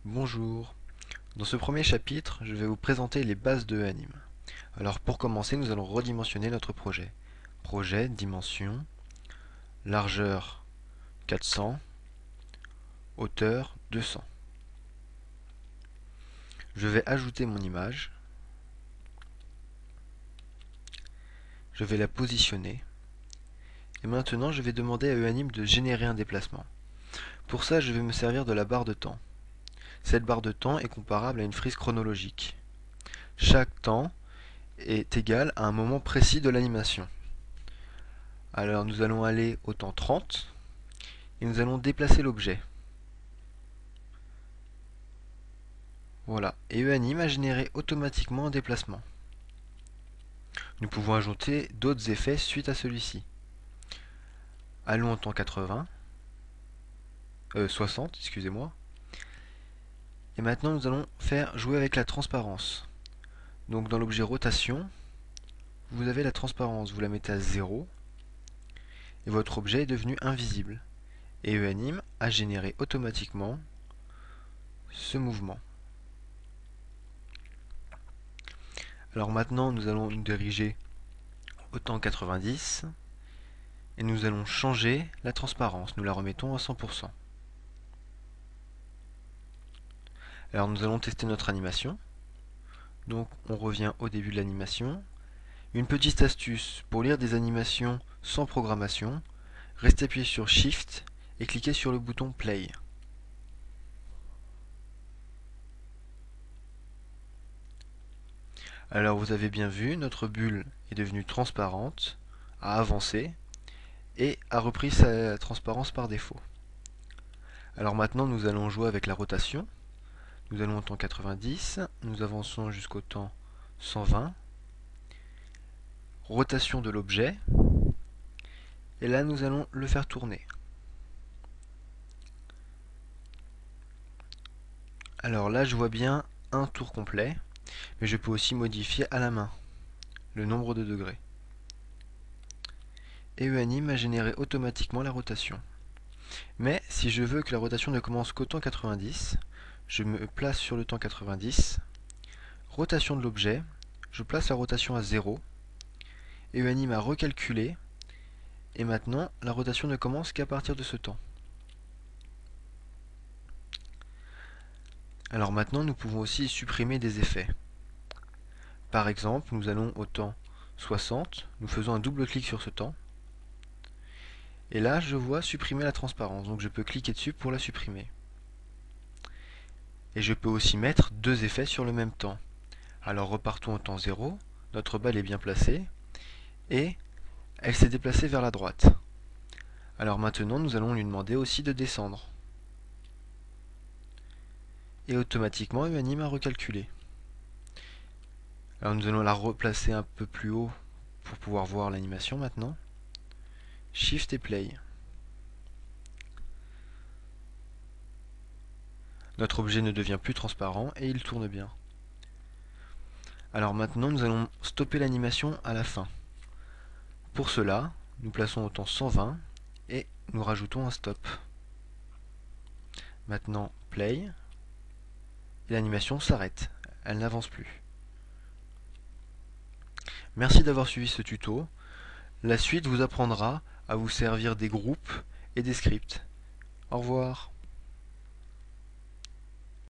Bonjour. Dans ce premier chapitre, je vais vous présenter les bases de Eanim. Alors pour commencer, nous allons redimensionner notre projet. Projet, dimension, largeur 400, hauteur 200. Je vais ajouter mon image. Je vais la positionner. Et maintenant, je vais demander à Eanim de générer un déplacement. Pour ça, je vais me servir de la barre de temps. Cette barre de temps est comparable à une frise chronologique. Chaque temps est égal à un moment précis de l'animation. Alors nous allons aller au temps 30 et nous allons déplacer l'objet. Voilà, et Eanim a généré automatiquement un déplacement. Nous pouvons ajouter d'autres effets suite à celui-ci. Allons au temps 60, excusez-moi. Et maintenant nous allons faire jouer avec la transparence. Donc dans l'objet rotation, vous avez la transparence, vous la mettez à 0 et votre objet est devenu invisible. Et Eanim a généré automatiquement ce mouvement. Alors maintenant nous allons nous diriger au temps 90 et nous allons changer la transparence, nous la remettons à 100%. Alors nous allons tester notre animation. Donc on revient au début de l'animation. Une petite astuce pour lire des animations sans programmation, restez appuyé sur Shift et cliquez sur le bouton Play. Alors vous avez bien vu, notre bulle est devenue transparente, a avancé et a repris sa transparence par défaut. Alors maintenant nous allons jouer avec la rotation. Nous allons au temps 90, nous avançons jusqu'au temps 120. Rotation de l'objet. Et là nous allons le faire tourner. Alors là je vois bien un tour complet, mais je peux aussi modifier à la main le nombre de degrés. Et Eanim a généré automatiquement la rotation. Mais si je veux que la rotation ne commence qu'au temps 90, je me place sur le temps 90, rotation de l'objet, je place la rotation à 0, et Eanim a recalculé, et maintenant la rotation ne commence qu'à partir de ce temps. Alors maintenant nous pouvons aussi supprimer des effets. Par exemple, nous allons au temps 60, nous faisons un double clic sur ce temps, et là je vois supprimer la transparence, donc je peux cliquer dessus pour la supprimer. Et je peux aussi mettre deux effets sur le même temps. Alors repartons au temps 0, notre balle est bien placée, et elle s'est déplacée vers la droite. Alors maintenant nous allons lui demander aussi de descendre. Et automatiquement Eanim a recalculé. Alors nous allons la replacer un peu plus haut pour pouvoir voir l'animation maintenant. Shift et Play. Notre objet ne devient plus transparent et il tourne bien. Alors maintenant nous allons stopper l'animation à la fin. Pour cela, nous plaçons au temps 120 et nous rajoutons un stop. Maintenant Play, et l'animation s'arrête, elle n'avance plus. Merci d'avoir suivi ce tuto. La suite vous apprendra à vous servir des groupes et des scripts. Au revoir.